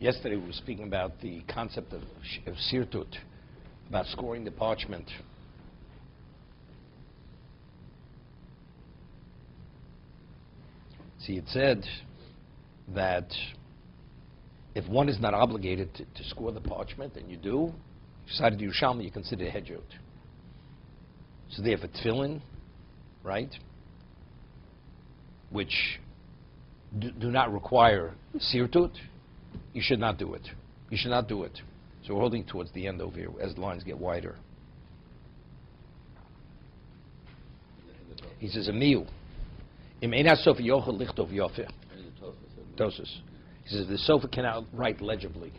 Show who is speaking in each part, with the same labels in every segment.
Speaker 1: Yesterday we were speaking about the concept of sirtut, about scoring the parchment. See, it said that if one is not obligated to score the parchment, and you do, decided Yerushalmi, you consider hedjot. So they have a tefillin, right, which do not require sirtut. You should not do it. You should not do it. So we're holding towards the end over here as the lines get wider. He says, Amiyu. Tosus. He says, the sofa cannot write legibly,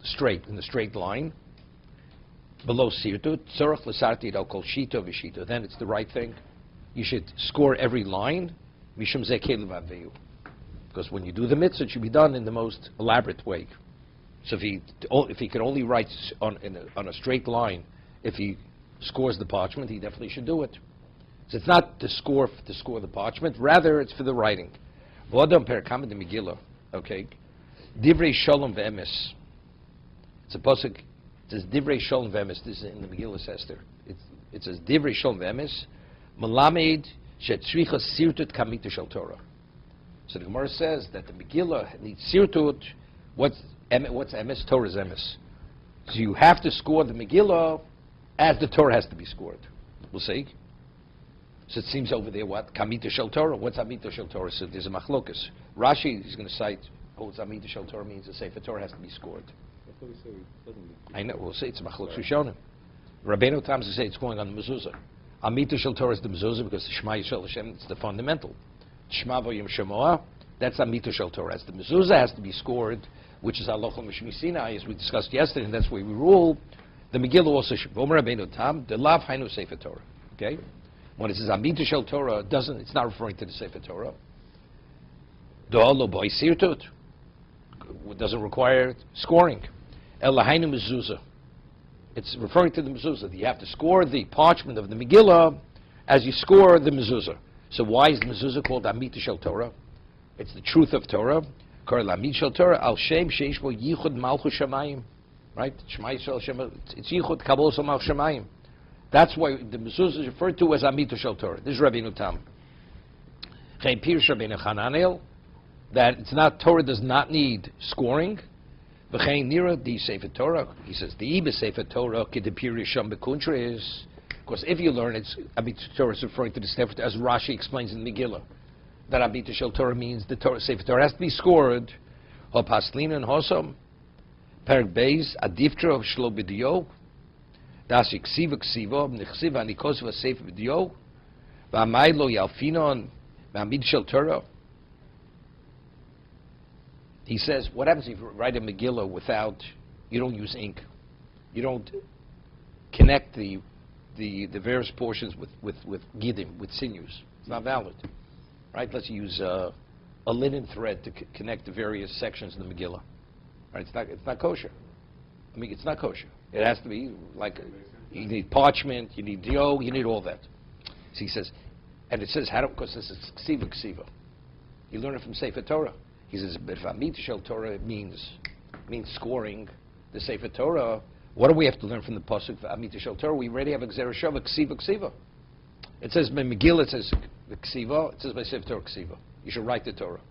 Speaker 1: straight, in the straight line, below sirtut, tzorach l'sarti al kol shito v'shito. Then it's the right thing. You should score every line, mishum zeh kelev aveyu. Because when you do the mitzvah, it should be done in the most elaborate way. So if he can only write on a straight line, if he scores the parchment, he definitely should do it. So it's not to score the parchment, rather it's for the writing. V'odam perakam de Megillah, okay? Divrei shalom ve'emes. It's a pasuk. It says Divrei shalom ve'emes. This is in the Megillah Esther. It says Divrei shalom ve'emes. Melamed shetzricha sirtut kamita shel Torah. So the Gemara says that the Megillah needs sirtut. What's emes? Torah's emes. So you have to score the Megillah as the Torah has to be scored. We'll see. So it seems over there, what? Kamita shel Torah. What's Amita shel Torah? So there's a machlokas. Rashi is going to cite, what's Amita shel Torah means the Sefer Torah has to be scored. I know, we'll see. It's a machlokas Rishonim. Rabbeinu Tam say it's going on the mezuzah. Amita shel Torah is the mezuzah because the Shema Yisrael Hashem, it's the fundamental. Shema v'yim shemoah, that's Amita shel Torah. As the mezuzah has to be scored, which is halacha mishmi Sinai, as we discussed yesterday, and that's where we rule. The Megillah also, Vomer Rabbeinu Tam, the lav hainu Sefer Torah. Okay? When it says Amita shel Torah, it's not referring to the Sefer Torah. Do'alo boy sirtut, it doesn't require scoring. Elahainu mezuzah, it's referring to the mezuzah. You have to score the parchment of the Megillah as you score the mezuzah. So why is the mezuzah called Amita shel Torah? It's the truth of Torah. Called Amita shel Torah al shem sheish bo yichud malchus shamayim, right? Shema Yisrael Shema. It's yichud kabbalah malchus shamayim. That's why the mezuzah is referred to as Amita shel Torah. This is Rabbeinu Tam. Chein Pirush Rabbeinu Chananel, that it's not, Torah does not need scoring. V'chein nira di Sefer Torah. He says the Ibe Sefer Torah ki the Pirush Sham Bekuntra is. Of course, if you learn it's Amita shel Torah is referring to the Sefer Torah, as Rashi explains in the Megillah, that Amita shel Torah means the Torah Sefer Torah has to be scored. Ho paslin and hosom Perek Beis Adiftra Shlo B'Diyo. Das iksiva ksiva, nechsiva nikosva sefer b'diyo, v'amay lo yalfinon, v'amid shel Torah. He says, what happens if you write a Megillah without, you don't use ink, you don't connect the various portions with gidim, with sinews? It's not valid, right? Let's use a linen thread to connect the various sections of the Megillah, right? It's not kosher. I mean, it's not kosher. It has to be like, you need parchment, you need dio, you need all that. So he says, and it says, because this is ksiva. You learn it from Sefer Torah. He says, but if Amita shel Torah means scoring the Sefer Torah, what do we have to learn from the pasuk for Amita shel Torah? We already have a Gzera Shava, ksiva. It says by Megillah, it says ksiva, it says by Sefer Torah ksiva. You should write the Torah.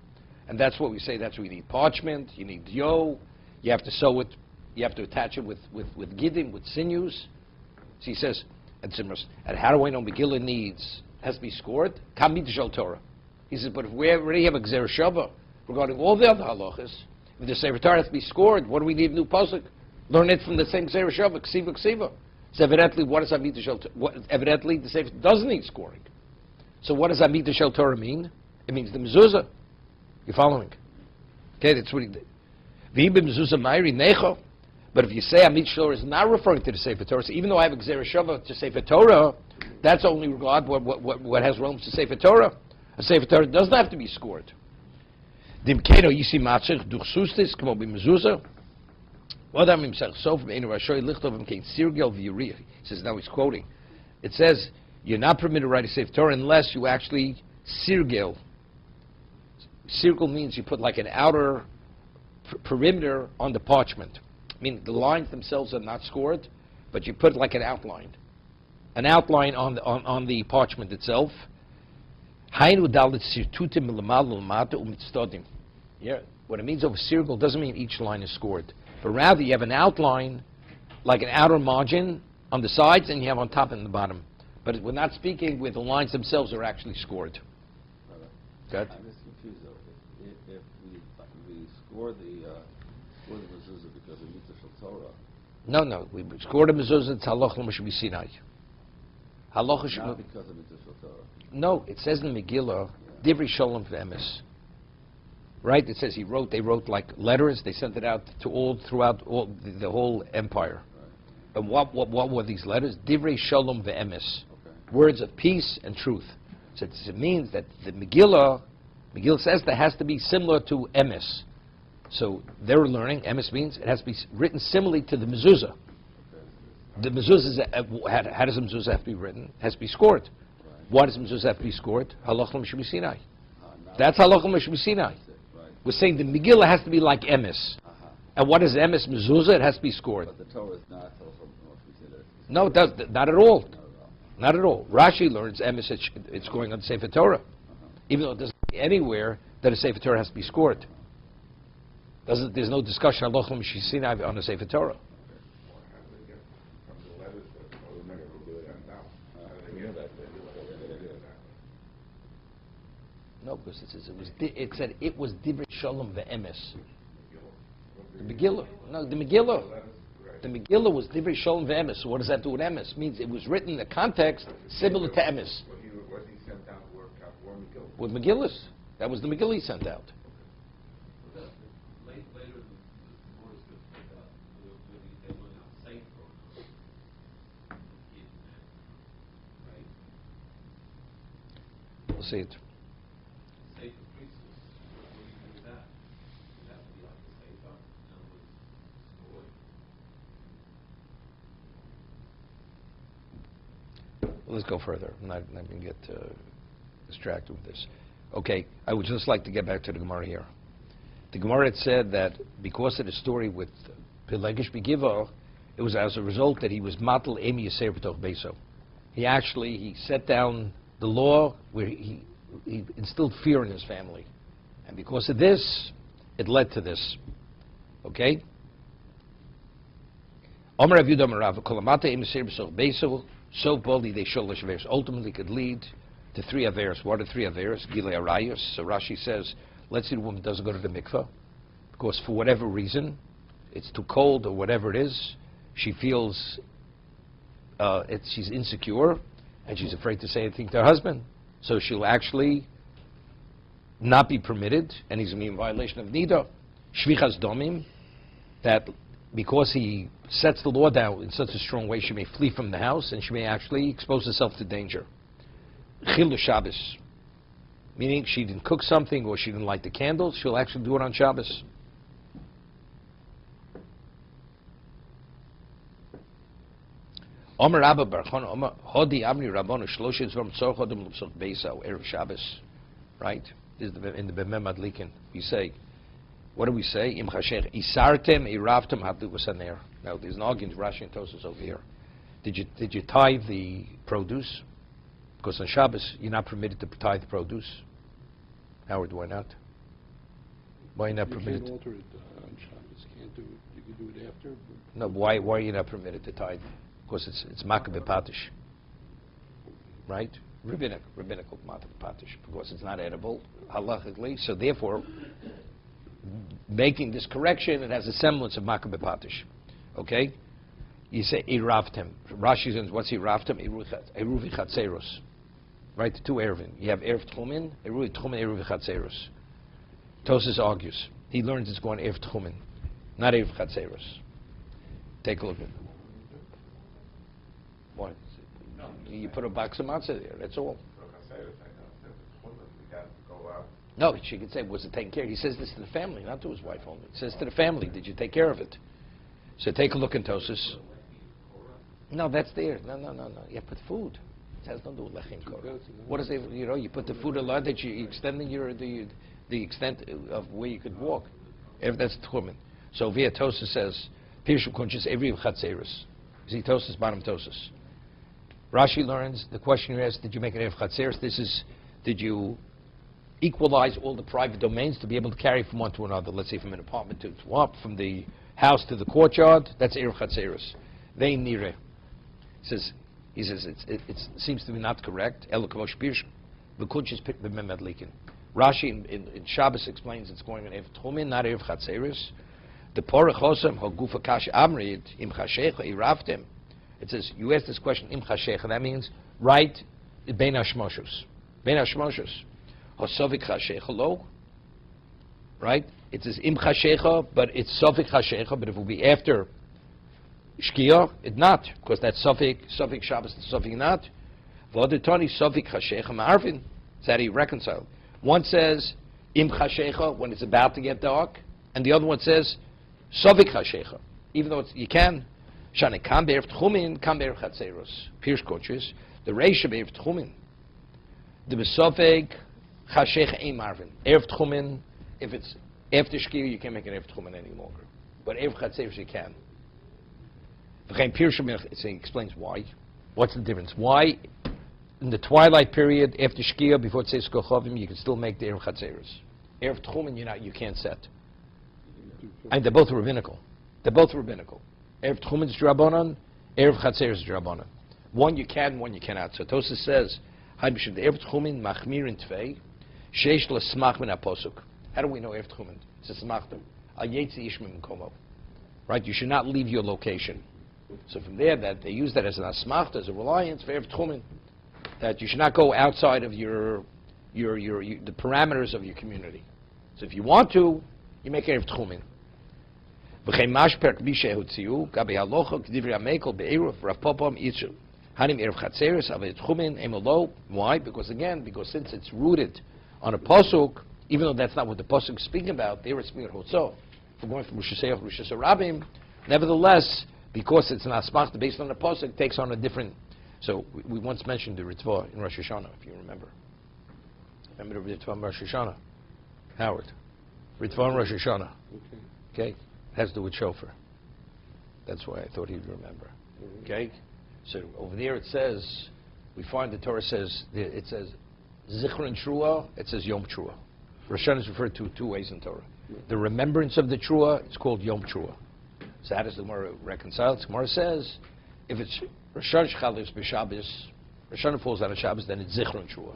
Speaker 1: And that's what we say, that's what you need parchment, you need dio, you have to sew it, you have to attach it with gidim, with sinews. So he says, and how do I know Megillah has to be scored? Kamita shel Torah. He says, but if we already have a Gzera Shava regarding all the other halachas, if the Sefer Torah has to be scored, what do we need a new pasuk? Learn it from the same Gzera Shava, ksiva. So evidently, what does Amita shel Torah? Evidently, the Sefer doesn't need scoring. So what does Amita shel Torah mean? It means the mezuzah. You're following? Okay, that's what he did. V'im b'mezuzah ma'iri necho. But if you say Amita shel Torah is not referring to the Sefer Torah, so even though I have a Gzera Shava to Sefer Torah, that's only regard what has relevance to Sefer Torah. A Sefer Torah doesn't have to be scored. Dimkeno yisi matzich duchsustis k'mo b'mezuzah. Odam himself sof b'einu rashoy lichtov him kein sirgel v'yuriyah. He says, now he's quoting. It says, you're not permitted to write a Sefer Torah unless you actually sirgel. Sirgel means you put like an outer perimeter on the parchment. I mean, the lines themselves are not scored, but you put like an outline on the parchment itself. Yeah, what it means over circle doesn't mean each line is scored, but rather you have an outline, like an outer margin on the sides, and you have on top and the bottom. But we're not speaking where the lines themselves are actually scored. Good.
Speaker 2: I'm just confused though. If we score the mezuzah because of mitzvah shel Torah.
Speaker 1: No, we scored the mezuzah. It's halacha l'moshe Sinai.
Speaker 2: Not because of mitzvah shel Torah.
Speaker 1: No, it says in the Megillah, Divrei Shalom v'emes. Right? It says they wrote like letters. They sent it out to throughout the whole empire. Right. And what were these letters? Divrei Shalom v'emes. Okay. Words of peace and truth. So it means that the Megillah says that has to be similar to emes. So they're learning, emes means it has to be written similarly to the mezuzah. The mezuzah, how does the mezuzah have to be written? It has to be scored. Right. Why does the mezuzah have to be scored? Halach l'moshe Sinai. That's halach l'moshe Sinai. Right. We're saying the Megillah has to be like emes. And what is emes mezuzah? It has to be scored.
Speaker 2: But the Torah is not halach l'moshe Sinai.
Speaker 1: No, it does not at all. Not at all. Rashi learns emes, it's going on the Sefer Torah. Even though it doesn't say anywhere that a Sefer Torah has to be scored. There's no discussion on Halach l'moshe Sinai on the Sefer Torah. No, because it said it was Divrei Shalom ve'emes. The Megillah. No, the Megillah. The Megillah was Divrei Shalom ve'emes. So what does that do with emes? It means it was written in a context similar to emes.
Speaker 3: What he sent out were Megillah.
Speaker 1: With Megillahs. That was the Megillah he sent out.
Speaker 4: Later, the Morris could pick up when they went out safe program. Right?
Speaker 1: We'll see it.
Speaker 4: Safe for priests, what do you do with that? Would that be like the safe up? In other words, story.
Speaker 1: Well, let's go further. I'm not going to get distracted with this. Okay, I would just like to get back to the Gemara here. The Gemara had said that because of the story with Pelegish Begiva, it was as a result that he was matal emi yaser b'toch beso. He set down the law where he instilled fear in his family. And because of this, it led to this. Okay? Omer Rav Yehuda Omer Rav, kol amata emi yaser b'toch beso, so boldly they sholish averos. Ultimately could lead to 3 averos. What are 3 averos? Gilei arayos. So Rashi says, let's say the woman doesn't go to the mikveh because for whatever reason, it's too cold or whatever it is, she feels she's insecure and she's afraid to say anything to her husband. So she'll actually not be permitted, and he's going to be in violation of Nida. Shvichas domim, that because he sets the law down in such a strong way, she may flee from the house and she may actually expose herself to danger. Chilu Shabbos, meaning she didn't cook something or she didn't light the candles, she'll actually do it on Shabbos. Omer Rabba Barchon, Omer Hodi Amri Rabbanu Shloshes Vom Tzor Chodem L'Psot Beisa Erev Shabbos, right? This is in the Bemem Adlikin. We say, what do we say? Im Chashech Isartem Iravtem Hatu V'Saner. Now there's an argument Rashi and Tosas over here. Did you tithe the produce? Because on Shabbos you're not permitted to tithe produce. Howard, why not? Why are you not permitted?
Speaker 5: You can't alter it on Shabbos. You can do it after.
Speaker 1: No, why are you not permitted to tithe? Because it's Makkah Patish, right? Rabbinical Makkah Patish, because it's not edible halachically. So therefore, making this correction, it has a semblance of Makkah Patish. Okay? You say Iravtem. Rashi says, what's Iravtem? Eruvi Chatzeros. Right? The 2 Eruvin. You have Erev Tchumen, Eruvi Tchumen, Eruvi Chatzeros. Tosas argues. He learns it's going Erev Tchumen, not Erev Chatzeros. Take a look at it. What? You put a box of matzah there, that's all. No, she could say, was it taken care of? He says this to the family, not to his wife only. He says to the family, did you take care of it? So take a look in Tosas. No, that's there. No. You put food. It has nothing to do with lechem korah. What is it? You put the food a lot that you're extending the extent of where you could walk. That's Tchumen. So via Tosus says, Pirshu Kunchis every Chatzeris. See Tosus, bottom Tosus. Rashi learns, the question you asked, did you make an Erev Chatzeris? This is, did you equalize all the private domains to be able to carry from one to another? Let's say from an apartment to swap, from the house to the courtyard. That's Erev Chatzeris. Vein Nire. He says it seems to be not correct. Rashi in Shabbos explains it's going on Erev Tchumen, not Erev Chatzeris. The Porach Hosam Hagufa Kash Amrid Im Chashecha Iraftem. It says you ask this question Im Chashecha. That means right Bein Hashmoshus. Bein Hashmoshus. Hosovik Chashecha Lo. Right. It says Im Chashecha, but it's Sovik Chashecha. But if it will be after Shkia, it not, because that's Sofik Shabbos, Sofik not. Vodetoni Sofik Chashecha Ma'arvin. That's how you reconcile. One says Im Chashecha when it's about to get dark, and the other one says Sofik Chashecha. Even though you can. Shane Kam Be'er Tchumin, Kam Be'er Chatzeros. Pirsh coaches. The Reisha Be'er Tchumin. The Besofik Chashecha Ein Marvin. Erev Tchumin, if it's after Shkia, you can't make an Erev Tchumin any longer. But Erev Chatzeros you can. It explains why. What's the difference? Why in the twilight period after Shkia, before it says Kochavim, you can still make the Erev Chatzeros. Erev Tchumen, you can't set. And they're both rabbinical. Erev Tchumen is Drabanan, Erev Chatzeros is Drabanan. One you can, one you cannot. So Tosas says, the Erev Tchumen machmir in tvei, sheish l'smach min aposuk. How do we know Erev Tchumen? It's a smachtum. Al yetzi ish min komo. Right? You should not leave your location. So from there, that they use that as an asmachta, as a reliance for Erev Tchumen, that you should not go outside of the parameters of your community. So if you want to, you make Erev Tchumen. V'chein mashper k'bishe hutziu gabi halocha k'divri amekel be'eruv rapopam itzu hanim Erev Chatzeros av Tchumen emolo. Why? Because since it's rooted on a pasuk, even though that's not what the pasuk is speaking about, there it's mir hotzah. If we're going from Rosh Hashanah to Rosh Hashanah, nevertheless, because it's an asmachta based on the pasuk, it takes on a different. So we once mentioned the Ritva in Rosh Hashanah, if you remember. Remember the Ritva in Rosh Hashanah? Howard. Ritva in Rosh Hashanah. Okay? It has to do with shofar. That's why I thought he'd remember. Okay? So over there it says, we find the Torah says, it says Zichron Trua, it says Yom Trua. Rosh Hashanah is referred to two ways in Torah. The remembrance of the Trua, it's called Yom Trua. So how does the Gemara reconcile? The Gemara says, if it's Rosh Hashanah Chalis b'Shabbos, Rosh Hashanah falls out of Shabbos, then it's Zichron Trua.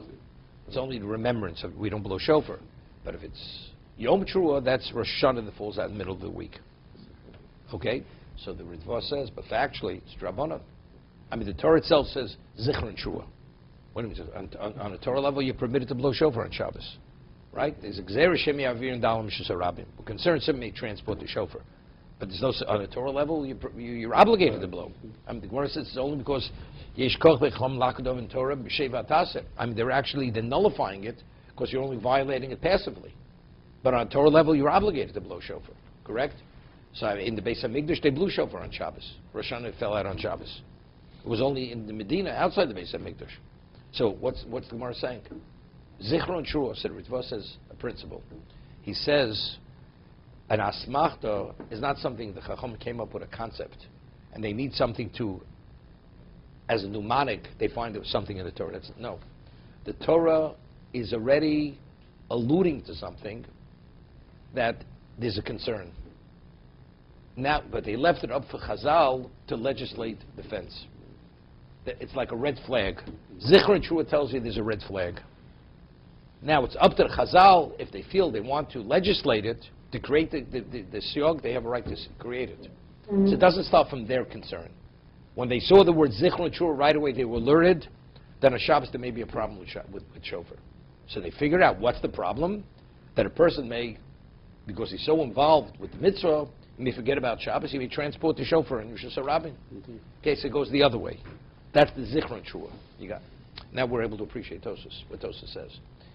Speaker 1: It's only the remembrance of, we don't blow shofar. But if it's Yom Trua, that's Rosh Hashanah that falls out in the middle of the week. Okay? So the Ritva says, but factually, it's Drabanan. I mean, the Torah itself says Zichron Trua. What do you mean? On a Torah level, you're permitted to blow shofar on Shabbos. Right? There's Gzeir Shem Yavir and Dalam Shusarabim. We're concerned some may transport the shofar. But there's no, on a Torah level, you're obligated to blow. I mean, the Gemara says it's only because Yesh Koch Bechom Lakadov in Torah B'Sheva Taseh. I mean, they're nullifying it because you're only violating it passively. But on a Torah level, you're obligated to blow shofar. Correct? So in the Beis HaMikdash, they blew shofar on Shabbos. Rosh Hashanah fell out on Shabbos. It was only in the Medina, outside the Beis HaMikdash. So what's the Gemara saying? Zichron Shua, said Ritva says a principle. He says an asmachta is not something the Chacham came up with a concept, and they need something to, as a mnemonic, they find there was something in the Torah. No. The Torah is already alluding to something that there's a concern. Now, but they left it up for Chazal to legislate the fence. It's like a red flag. Zichron Shua tells you there's a red flag. Now it's up to the Chazal, if they feel they want to legislate it, to create the siyog, they have a right to create it. So it doesn't start from their concern. When they saw the word Zichron Shua right away, they were alerted that on Shabbos there may be a problem with shofar. So they figured out what's the problem, that a person may, because he's so involved with the mitzvah, he may forget about Shabbos, he may transport the shofar in Rosh Hashanah. Okay, so it goes the other way. That's the Zichron Shua. You got. Now we're able to appreciate Tosas, what Tosas says.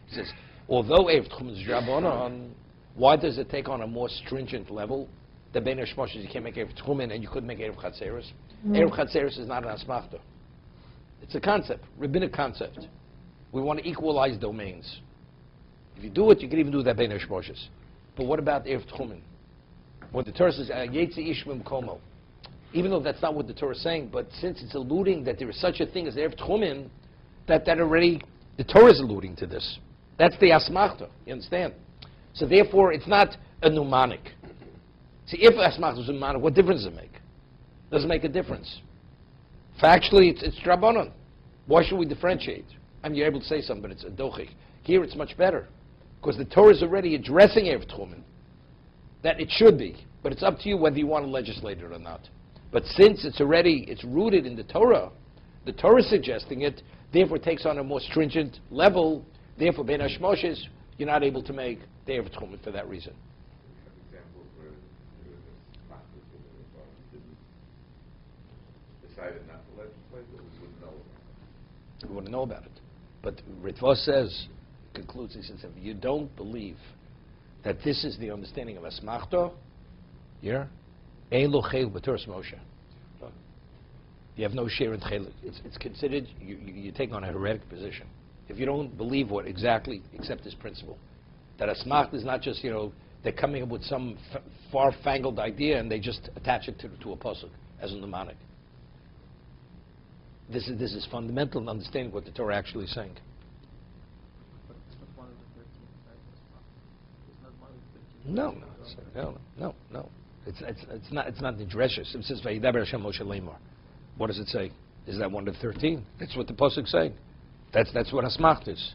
Speaker 1: He says, although Erev Tchumen is Drabanan, why does it take on a more stringent level? The Bein Hashmoshes, you can't make Erev Tchumen and you couldn't make Erev Chatzeros. Erev Chatzeros is not an asmachta. It's a concept, rabbinic concept. We want to equalize domains. If you do it, you can even do that Bein Hashmoshes. But what about Erev Tchumen? When the Torah says, Yetzi Ishmim Komo, even though that's not what the Torah is saying, but since it's alluding that there is such a thing as Erev Tchumen, that already, the Torah is alluding to this. That's the Asmachta, you understand? So therefore, it's not a mnemonic. See, if Asmachta was a mnemonic, what difference does it make? Doesn't make a difference. Factually, it's Drabanan. Why should we differentiate? I mean, you're able to say something, but it's a dochik. Here, it's much better. Because the Torah is already addressing Erev Tchumen. That it should be. But it's up to you whether you want to legislate it or not. But since it's rooted in the Torah is suggesting it, therefore it takes on a more stringent level. Therefore, Ben Hashmoshes, you're not able to make the Erev Tchumen for that reason.
Speaker 3: We have examples where the masters didn't decided not to legislate, but we wouldn't know about it.
Speaker 1: We want to know about it. But Ritva says, concludes, he says, if you don't believe that this is the understanding of Asmachta, yeah, Ein lo chel b'Torah Moshe. You have no share in chel. It's considered, you take on a heretic position. If you don't believe what exactly, except this principle, that Asmachta is not just, they're coming up with some far-fangled idea and they just attach it to a pasuk as a mnemonic. This is fundamental in understanding what the Torah actually is saying.
Speaker 6: But it's not one of the 13, right? It's not one of the 13.
Speaker 1: No. It's not the dresses. It says Vayidaber Hashem Moshe Lemor. What does it say? Is that one of the 13? That's what the pasuk is saying. That's what Asmacht is.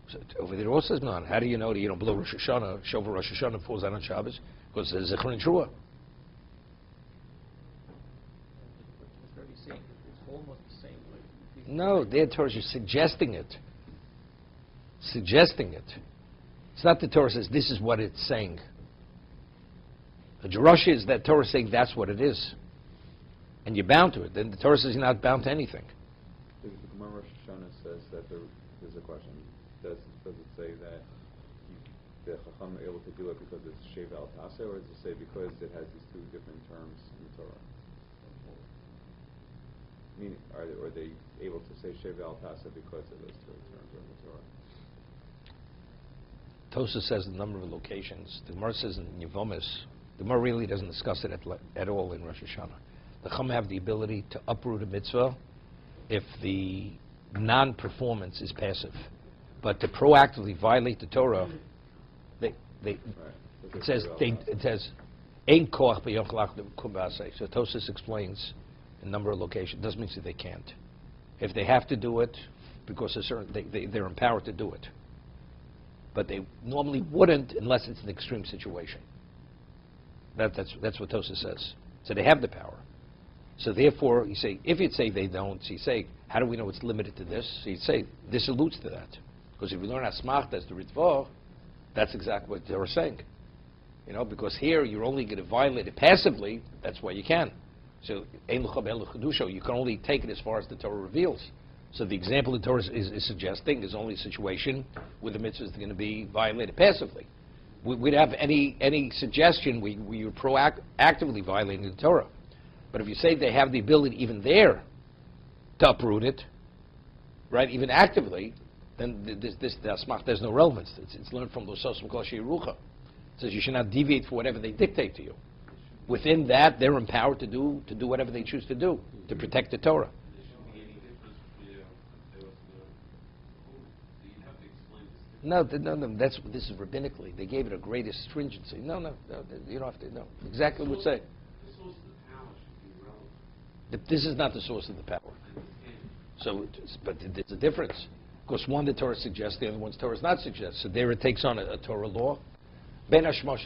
Speaker 1: So over there also says no. How do you know that you don't blow Rosh Hashanah? Shofar Rosh Hashanah falls out on Shabbos because it's Zechron and Trua.
Speaker 6: It's already saying that it's almost the same. Like
Speaker 1: No, their Torah is suggesting it. Suggesting it. It's not the Torah says this is what it's saying. The Jerush is that Torah saying that's what it is. And you're bound to it. Then the Torah says you're not bound to anything.
Speaker 2: The Gemara Rosh Hashanah says that there's a question. Does it say that the Chacham are able to do it because it's Shev al Tase, or does it say because it has these two different terms in the Torah? Meaning, are they able to say Shev al Tase because of those two terms in the Torah?
Speaker 1: Tosa says a number of locations. The Gemara says in Yevomis, the Gemara really doesn't discuss it at all in Rosh Hashanah. The Chum have the ability to uproot a mitzvah if the non-performance is passive. But to proactively violate the Torah, it says Ein koach b'yochlach kubasei. So Tosas explains in a number of locations. Doesn't mean that they can't. If they have to do it, because they're empowered to do it. But they normally wouldn't unless it's an extreme situation. That's what Tosas says. So they have the power. So therefore, you say, if you'd say they don't, so you say, how do we know it's limited to this? So you'd say, this alludes to that. Because if you learn Asmach, that's the Ritva, that's exactly what they were saying. Because here you're only going to violate it passively, that's why you can. So, you can only take it as far as the Torah reveals. So the example the Torah is suggesting is only a situation where the mitzvah is going to be violated passively. We'd have any suggestion where you're proactively violating the Torah. But if you say they have the ability even there to uproot it, right, even actively, then the Asmach, there's no relevance. It's learned from Lusos Mekol Sheirucha. It says you should not deviate for whatever they dictate to you. Within that, they're empowered to do whatever they choose to do to protect the Torah. No, this is rabbinically. They gave it a greatest stringency. No, you don't have to. No, exactly what say.
Speaker 4: The source of the power should be relevant.
Speaker 1: This is not the source of the power. So, but there's a difference. Because one, the Torah suggests, the other one's Torah is not suggest. So there it takes on a Torah law. Ben Hashmosh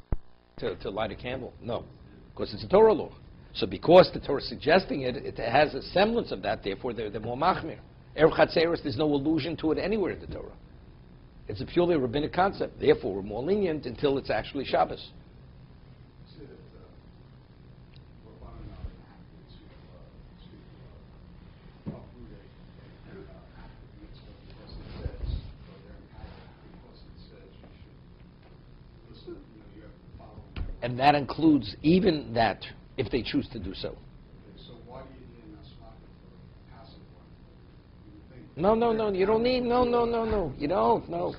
Speaker 1: to light a candle. No, because it's a Torah law. So because the Torah is suggesting it, it has a semblance of that. Therefore, they're more machmir. Erev Chatzeros, there's no allusion to it anywhere in the Torah. It's a purely rabbinic concept. Therefore, we're more lenient until it's actually Shabbos. And that includes even that, if they choose to do so.
Speaker 5: So why do you need an asmach for a passive one?
Speaker 1: No, you don't need, no. You don't, no.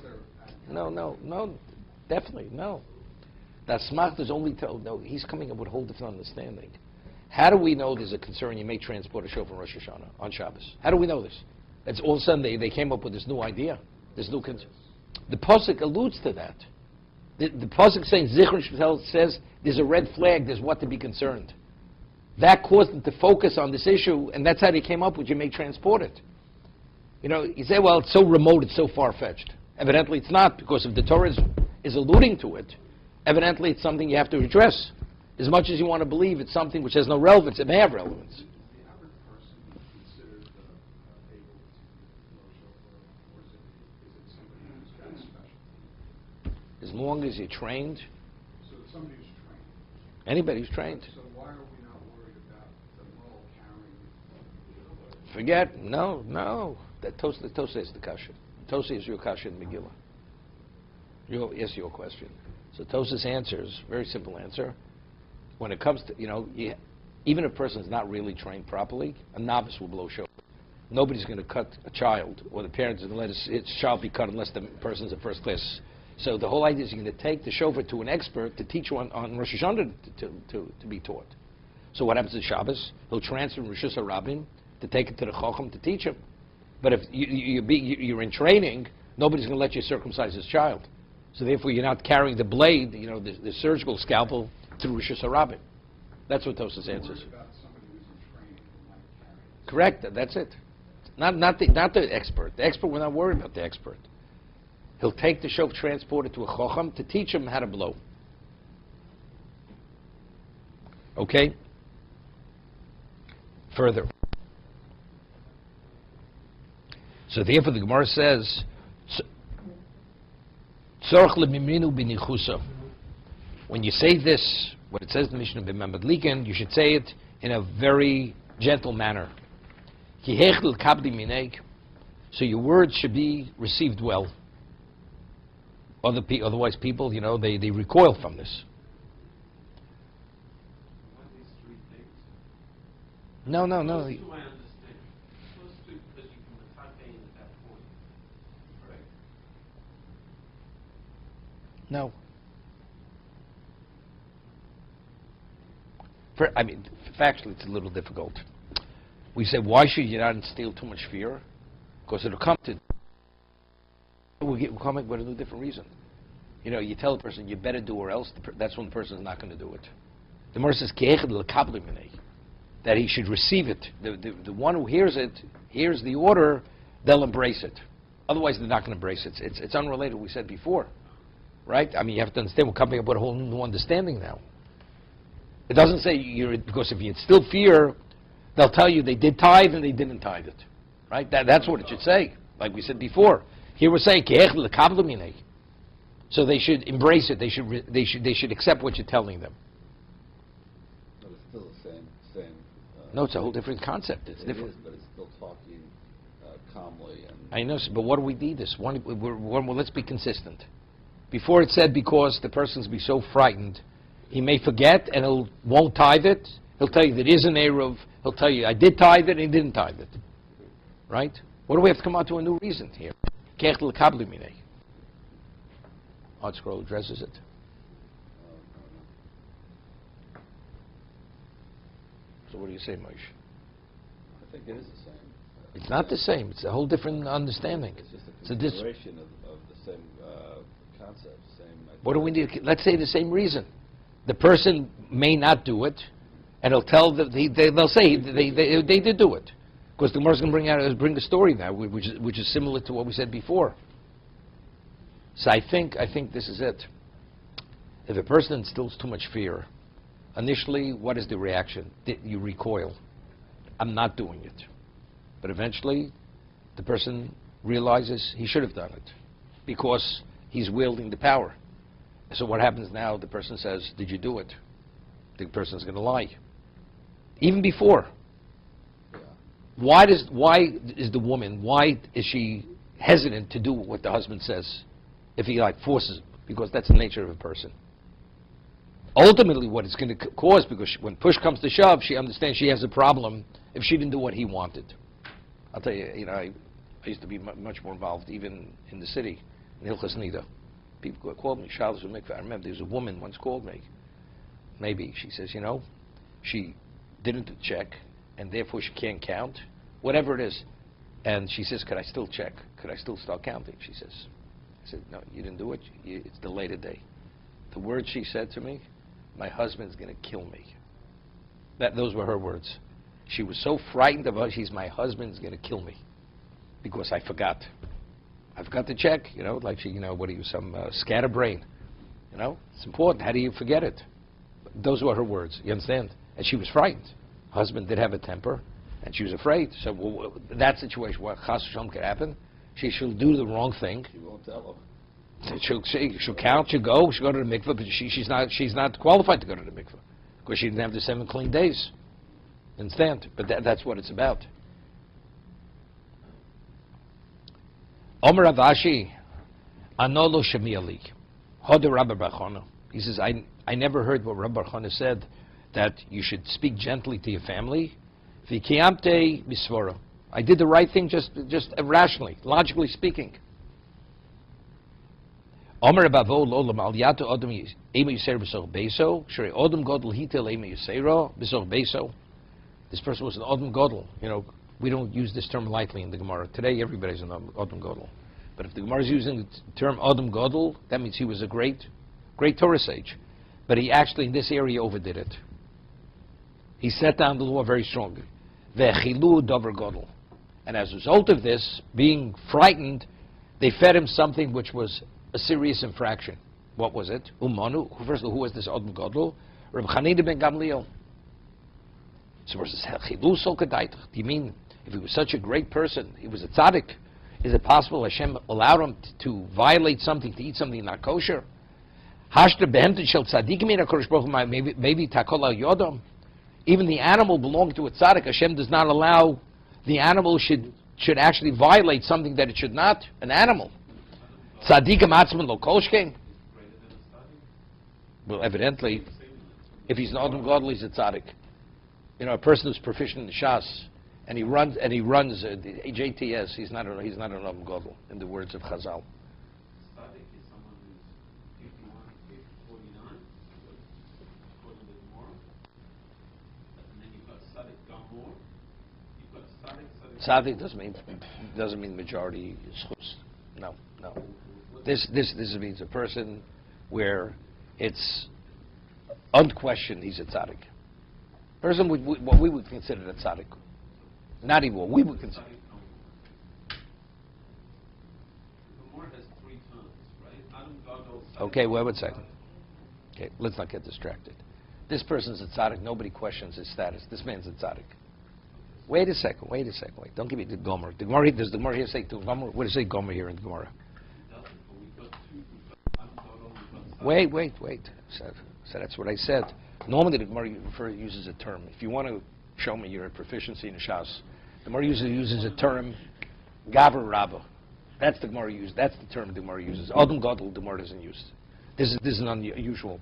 Speaker 1: Definitely, no. That smart is only told, no, he's coming up with a whole different understanding. How do we know there's a concern you may transport a shofar on Rosh Hashanah, on Shabbos? How do we know this? It's all of a sudden they came up with this new idea, this new concern. The Pasuk alludes to that. The Pasuk saying, Zichron says, there's a red flag, there's what to be concerned. That caused them to focus on this issue, and that's how they came up with you may transport it. You say, well, it's so remote, it's so far-fetched. Evidently it's not, because if the Torah is alluding to it, evidently it's something you have to address. As much as you want to believe it's something which has no relevance, it may have relevance.
Speaker 5: Is the average person considered able to blow shofar, or is it somebody who's got a specialty?
Speaker 1: As long as you're trained,
Speaker 5: So it's somebody who's trained.
Speaker 1: anybody who's trained.
Speaker 5: So why are we not worried about the mole carrying?
Speaker 1: Forget, no. That Tosa is the kasha. Tosa is your kasha in Megillah. Yes, your question. So Tosa's answer is a very simple answer. When it comes to, even if a person is not really trained properly, a novice will blow shofar. Nobody's going to cut a child, or the parents are going to let his child be cut unless the person's a first class. So the whole idea is you're going to take the shofar to an expert to teach you on Rosh Hashanah to be taught. So what happens to Shabbos? He'll transfer Rosh Hashanah to take it to the Chacham to teach him. But if you're in training, nobody's going to let you circumcise his child. So therefore you're not carrying the blade, the surgical scalpel, through Rosh Hashanah. That's what Tosa's answers.
Speaker 5: About somebody who's in training who might carry it.
Speaker 1: Correct. That's it. Not the expert. The expert, we're not worried about the expert. He'll take the shofar, transport it to a chacham to teach him how to blow. Okay? Further. So therefore the Gemara says, Tzorch lemiminu b'nichusa. When you say this, what it says in the Mishnah b'mamad liken, you should say it in a very gentle manner. Ki hechel kabdi mineg. So your words should be received well. Otherwise people, they recoil from this.
Speaker 4: One of these three things.
Speaker 1: No.
Speaker 4: Those two I understand. Those two, because you can maintain at that point. Correct?
Speaker 1: No. Factually, it's a little difficult. We say, why should you not instill too much fear? Because it'll come to... We'll come up with a different reason. You tell a person, you better do or else, that's when the person is not going to do it. The Gemara says, that he should receive it. The one who hears it, hears the order, they'll embrace it. Otherwise, they're not going to embrace it. It's unrelated, we said before. Right? You have to understand, we're coming up with a whole new understanding now. It doesn't say, because if you instill fear, they'll tell you they did tithe and they didn't tithe it. Right? That's what it should say, like we said before. Here we're saying, so they should embrace it. They should accept what you're telling them.
Speaker 3: But it's still the same.
Speaker 1: No, it's a whole different concept. It's different.
Speaker 3: Is, but it's still talking calmly and.
Speaker 1: I know, but what do we need this? Let's be consistent. Before it said because the person's be so frightened, he may forget and won't tithe it. He'll tell you that it is an Eruv. He'll tell you I did tithe it and he didn't tithe it. Right? What do we have to come out to a new reason here? Art Scroll addresses it. So what do you say, Moshe?
Speaker 3: I think it is the same.
Speaker 1: It's not the same. It's a whole different understanding.
Speaker 3: It's just
Speaker 1: It's
Speaker 3: a
Speaker 1: a
Speaker 3: continuation of the same concept, same.
Speaker 1: What do we need? Let's say the same reason. The person may not do it, and he'll tell that they'll say they did do it, because the Gemara's going to bring a story now, which is similar to what we said before. So I think this is it. If a person instills too much fear, initially, what is the reaction? You recoil. I'm not doing it. But eventually, the person realizes he should have done it because he's wielding the power. So what happens now? The person says, did you do it? The person's going to lie. Even before.
Speaker 3: Yeah.
Speaker 1: Why is she hesitant to do what the husband says if he forces it? Because that's the nature of a person. Ultimately, what it's going to cause, because when push comes to shove, she understands she has a problem if she didn't do what he wanted. I'll tell you, I used to be much more involved, even in the city, in Hilchas Nida. People called me, Shalos Mikveh. I remember there was a woman once called me. Maybe, she says, she didn't check, and therefore she can't count, whatever it is. And she says, could I still check? Could I still start counting? She says. I said, no, you didn't do it. It's delayed a day. The words she said to me, my husband's going to kill me. Those were her words. She was so frightened about my husband's going to kill me because I forgot. I forgot to check, like what are you, some scatterbrain? It's important. How do you forget it? Those were her words, you understand? And she was frightened. Husband did have a temper, and she was afraid. So that situation, what Chas V'Shalom could happen, she'll do the wrong thing.
Speaker 7: She won't tell him.
Speaker 1: She'll count, she'll go to the mikveh, but she's not qualified to go to the mikveh because she didn't have the 7 clean days. Understand? But that's what it's about. Omer Avashi, Anolo Shemiali, Hoder Rabbi Bar Chana. He says, I never heard what Rabbi Bar Chana said, that you should speak gently to your family. V'kiyamte misvora. I did the right thing just rationally, logically speaking. Omer Bavo Lolam Al Yato Odom Ema Yisera B'Soch Beiso Shrei Odom Godel Hitel Ema Yisera B'Soch Beiso. This person was an Odom Godel. We don't use this term lightly in the Gemara. Today everybody's an Odom Godel. But if the Gemara is using the term Odom Godel, that means he was a great Torah sage. But he actually in this area overdid it. He set down the law very strongly. Ve'chilu Dover Godel. And as a result of this, being frightened, they fed him something which was a serious infraction. What was it? Umanu. First of all, who was this Odom Godel? Reb Chanina ben Gamliel. So versus Chilu Sol Kedaitach. Do you mean if he was such a great person, he was a tzaddik? Is it possible Hashem allowed him to violate something, to eat something not kosher? Hashta behemten shel tzaddikim in HaKadosh Baruch Hu, maybe takol al yodom. Even the animal belonging to a tzaddik, Hashem does not allow the animal should actually violate something that it should not. An animal. Tzaddikim atzman lo kolshkein. Well, evidently, if he's an Adam Godel, he's a tzaddik. A person who's proficient in Shas, and he runs JTS, he's not an Adam Godel, in the words of Chazal.
Speaker 4: Tzaddik is someone who's 51, 49, according to the Gemara. And then you've got Tzaddik Gamor. You've got
Speaker 1: Tzaddik doesn't mean majority schus. No. This means a person where it's unquestioned he's a tzaddik. Person what we would consider a tzaddik. Not even what we would consider.
Speaker 4: The Gemara has 3 terms, right? Adam Gadol.
Speaker 1: Okay, wait one second. Okay, let's not get distracted. This person's a tzaddik. Nobody questions his status. This man's a tzaddik. Wait a second. Wait. Don't give me the Gomer. Does the Gemara here say to Gomer? What does it say Gomer here in the Gemara? Wait. So that's what I said. Normally the Gemara uses a term. If you want to show me your proficiency in Shas, the Gemara uses a term, Gaver Rabba. That's the Gemara uses. That's the term the Gemara uses. Adam Gadol, the Gemara doesn't use. This is an unusual.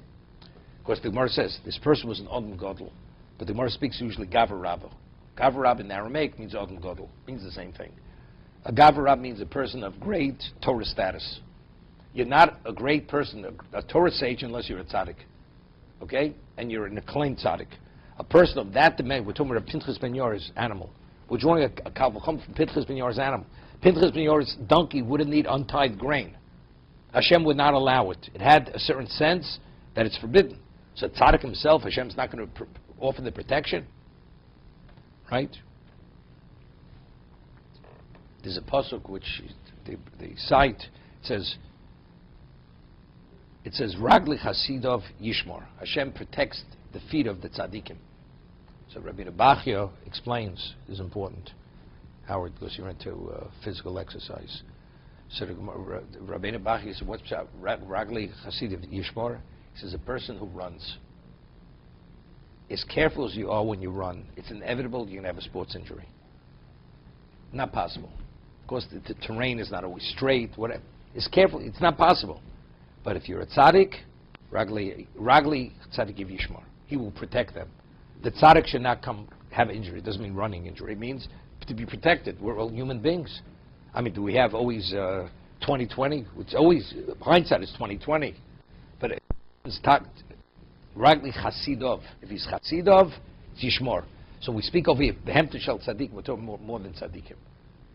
Speaker 1: Of course, the Gemara says this person was an Adam Gadol, but the Gemara speaks usually Gaver Rabba. Gaver Rabba in Aramaic means Adam Gadol. Means the same thing. A Gaver Rabba means a person of great Torah status. You're not a great person, a Torah sage, unless you're a tzaddik. Okay? And you're an acclaimed tzaddik. A person of that dimension, we're talking about Pinchas ben Yair's animal. We're drawing a Kalvachom from Pinchas ben Yair's animal. Pinchas ben Yair's donkey wouldn't need untied grain. Hashem would not allow it. It had a certain sense that it's forbidden. So tzaddik himself, Hashem's not going to offer the protection. Right? There's a pasuk which they cite. It says, Ragli Hasidov Yishmor. Hashem protects the feet of the tzaddikim. So Rabbi Bachya explains, this is important, Howard, because you're into physical exercise. So Rabbi Bachya says, what's Ragli Hasidov Yishmor? He says, a person who runs, as careful as you are when you run, it's inevitable you're going to have a sports injury. Not possible. Of course, the terrain is not always straight, whatever. It's careful, it's not possible. But if you're a tzaddik, Ragli tzaddik yishmar. He will protect them. The tzaddik should not have injury. It doesn't mean running injury. It means to be protected. We're all human beings. I mean, do we have always 2020. It's always, hindsight is 2020. But it's rightly chasidov. If he's chasidov, it's yishmor. So we speak over here, behemtu shel tzaddik, we're talking more than tzaddikim.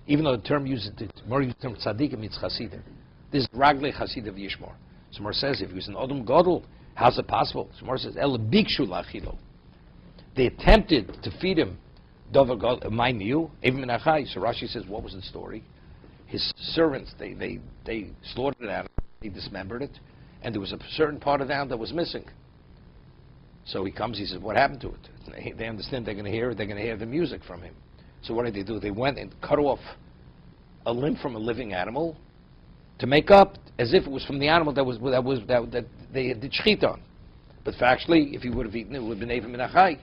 Speaker 1: Even though the term uses the more used term tzaddikim means chasidim. This is ragli chasid of yishmor. So Mar says if he was an Odom Gadol, how's it possible? So Mar says el bikshu lachilo. They attempted to feed him dover gadol ma'iniu even minachai. So Rashi says what was the story? His servants they slaughtered an animal, they dismembered it, and there was a certain part of the animal that was missing. So he comes, he says, what happened to it? They understand they're going to hear the music from him. So what did they do? They went and cut off a limb from a living animal to make up as if it was from the animal that they did shechita on. But factually, if he would have eaten it, it would have been even minachai.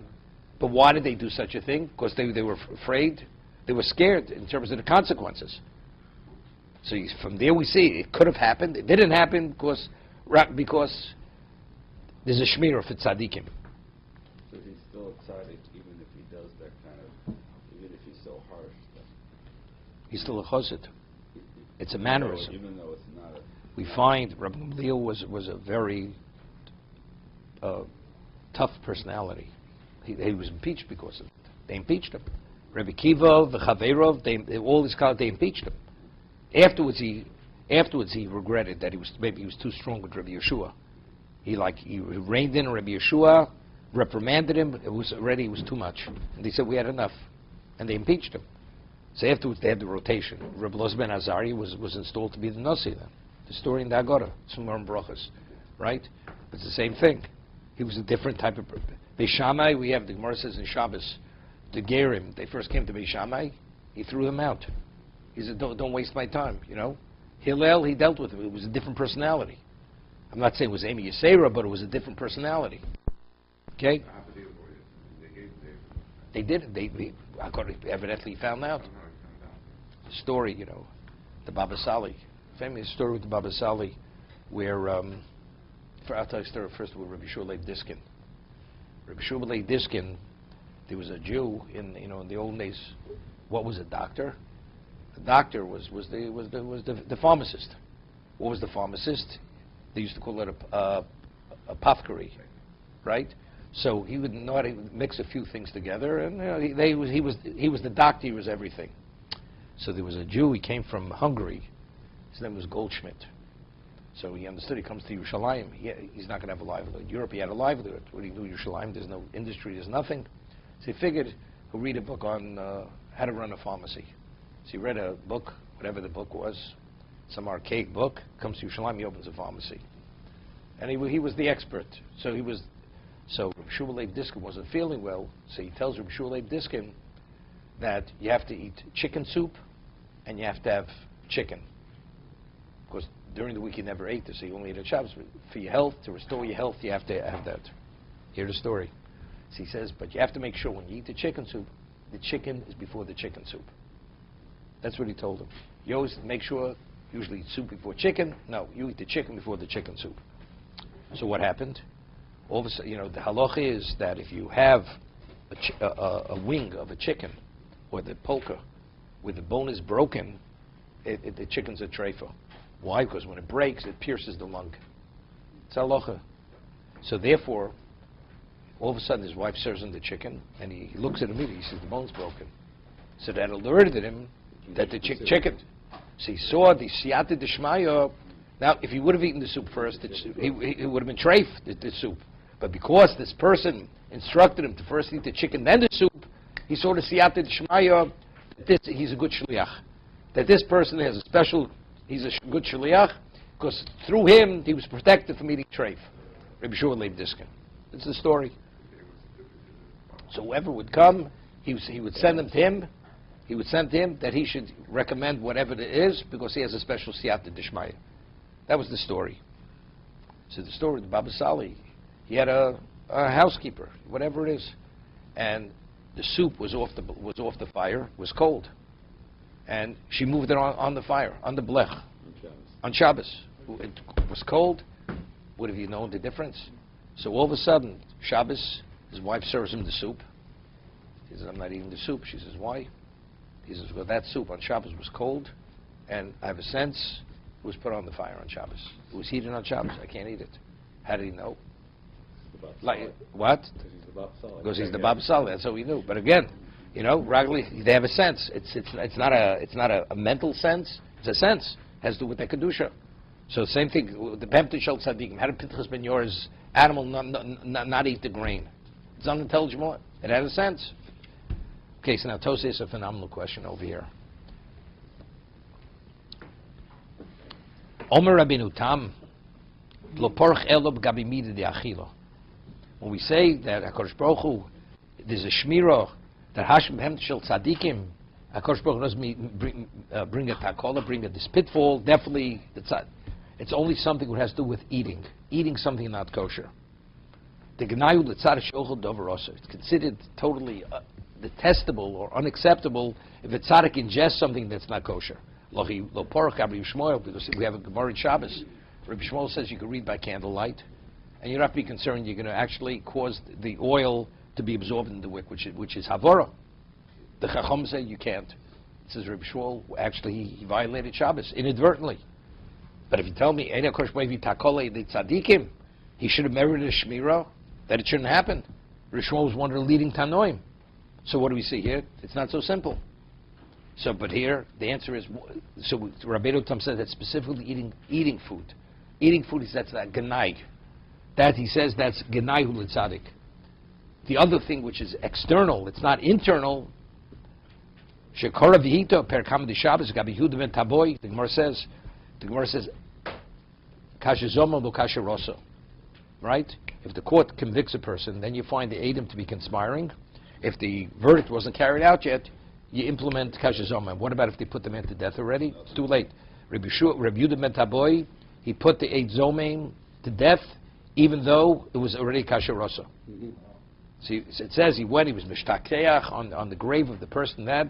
Speaker 1: But why did they do such a thing? Because they were afraid, they were scared in terms of the consequences. So from there we see it could have happened. It didn't happen because there's a shmirah for tzaddikim.
Speaker 8: So he's still a tzaddik even if he does that kind of, even if he's so harsh.
Speaker 1: He's still a chassid. It's a mannerism.
Speaker 8: Even though it's not a...
Speaker 1: We find Rabbi Gamliel was a very tough personality. He was impeached because of it. They impeached him. Rabbi Kiva, the Vaeira, all these guys, they impeached him. Afterwards he regretted that he was too strong with Rabbi Yeshua. He reined in Rabbi Yeshua, reprimanded him. It was too much. And they said we had enough, and they impeached him. So afterwards they had the rotation. Rabbi Loz ben Azari was installed to be the Nasi then. The story in the Agora, Sumar and Brachas, right? It's the same thing. He was a different type of. Beis Shammai, we have the Gemara says in Shabbos, the Gerim. They first came to Beis Shammai, he threw them out. He said, "Don't waste my time." You know, Hillel, he dealt with him. It was a different personality. I'm not saying it was Amy Yisera, but it was a different personality. Okay? They did it. They evidently found out. The story, you know, the Baba Sali, famous story with the Baba Sali, where I'll tell you a story first with Rabbi Shua Leib Diskin. Rabbi Shua Leib Diskin, there was a Jew in the old days. What was a doctor? The doctor was the pharmacist. What was the pharmacist? They used to call it a apothecary, right? So he would know how to mix a few things together, and he was the doctor. He was everything. So there was a Jew. He came from Hungary. His name was Goldschmidt. So he understood. He comes to Yerushalayim. He's not going to have a livelihood. Europe, he had a livelihood. What do you do in Yerushalayim? There's no industry. There's nothing. So he figured he'll read a book on how to run a pharmacy. So he read a book, whatever the book was, some archaic book. Comes to Yerushalayim. He opens a pharmacy, and he was the expert. So Rabbi Shua Leib Diskin wasn't feeling well. So he tells Rabbi Shua Leib Diskin that you have to eat chicken soup, and you have to have chicken. Because during the week he never ate this, so he only ate at Shabbos. For your health, to restore your health, you have to have that. Hear the story. So he says, but you have to make sure when you eat the chicken soup, the chicken is before the chicken soup. That's what he told him. You always make sure, usually eat soup before chicken. No, you eat the chicken before the chicken soup. So what happened? All of a sudden, the halacha is that if you have a wing of a chicken, or the polka, where the bone is broken, the chicken's a treifa. Why? Because when it breaks, it pierces the lung. It's halacha. So therefore, all of a sudden his wife serves him the chicken, and he looks at him immediately. He says the bone's broken. So that alerted him that the chicken. So he saw the siyata d'shmaya. Now, if he would have eaten the soup first, he would have been treif, the soup. But because this person instructed him to first eat the chicken, then the soup, he saw the siyata d'shmaya. He's a good shliach. That this person has a special. He's a good shliach because through him he was protected from eating treif. Rabbi Shua Leib Diskin. It's the story. So whoever would come, he would send them to him. He would send to him that he should recommend whatever it is because he has a special siyata d'shmaya. That was the story. So the story of the Baba Sali, he had a housekeeper, whatever it is, and the soup was off the fire, was cold, and she moved it on the fire, on the blech, on Shabbos. It was cold. Would have you known the difference? So all of a sudden, Shabbos, his wife serves him the soup. He says, "I'm not eating the soup." She says, "Why?" He says, "Well, that soup on Shabbos was cold, and I have a sense It was put on the fire on Shabbos. It was heated on Shabbos. I can't eat it. How did he know? Like what? Because he's the Bab Saleh. That's what we knew. But again, regularly they have a sense. It's not a mental sense. It's a sense. It has to do with the kedusha. So same thing. The Pemti Shel Tzadikim. How did Pinchas ben Yor's animal not eat the grain? It's unintelligible. It had a sense. Okay, so now Tosei is a phenomenal question over here. Omer Rabbeinu Tam lo porch elo b'gabi mida de achila. When we say that HaKadosh Baruch Hu, there's a shmira that Hashem Hem Shel Tzadikim, HaKadosh Baruch Hu doesn't bring a takola, bring a this pitfall. Definitely, it's only something that has to do with eating something not kosher. The Gnayu l'tzad she'ochel dover osa. It's considered totally detestable or unacceptable if a tzaddik ingests something that's not kosher. Lo porach Rabbi Shmuel, because we have a Gemara in Shabbos. Rabbi Shmuel says you can read by candlelight, and you don't have to be concerned you're going to actually cause the oil to be absorbed in the wick, which is havora. The Chacham say you can't. It says Rabbi Shmuel actually he violated Shabbos inadvertently. But if you tell me Eina Kosh Mevi Takole the Tzadikim, he should have merited a shmira that it shouldn't happen. Rabbi Shmuel was one of the leading Tanoim. So what do we see here? It's not so simple. So, but here the answer is so. Rabbeinu Tam says that specifically eating food. Eating food is that's that genai. That he says that's genai hu l'tzadik. The other thing which is external, it's not internal. Shekora v'hito per kam de Shabbos gabi Yehuda ben Taboy. The Gemara says kasha zoma lo kasha rosso. Right? If the court convicts a person, then you find the Adam to be conspiring. If the verdict wasn't carried out yet, you implement kasha zoma. What about if they put the man to death already? It's too late. Rabbi Yehuda ben Taboy, he put the Eid Zomein to death, even though it was already kasha rosso. See, it says he went, he was mishtakeach on the grave of the person and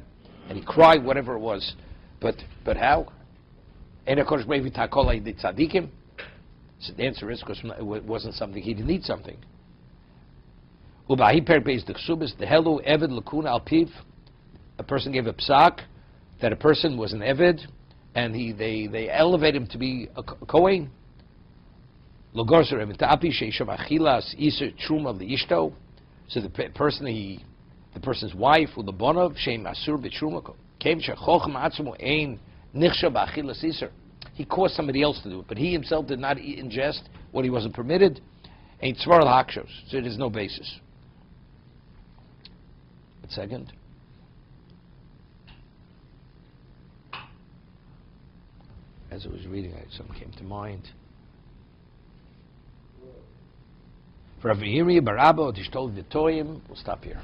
Speaker 1: he cried, whatever it was. But how? So the answer is because it wasn't something, he didn't need something. A person gave a psak that a person was an eved, and they elevate him to be a kohen. So the person's wife, ulabonov shem asur b'truma came shechochem atzmo ein nichsha b'achilas iser. He caused somebody else to do it, but he himself did not ingest what he wasn't permitted. Ein tzvar l'hakshos, so there's no basis. But second, as I was reading, something came to mind. For Vaeira Barabba, Tishtol V'toyim, we'll stop here.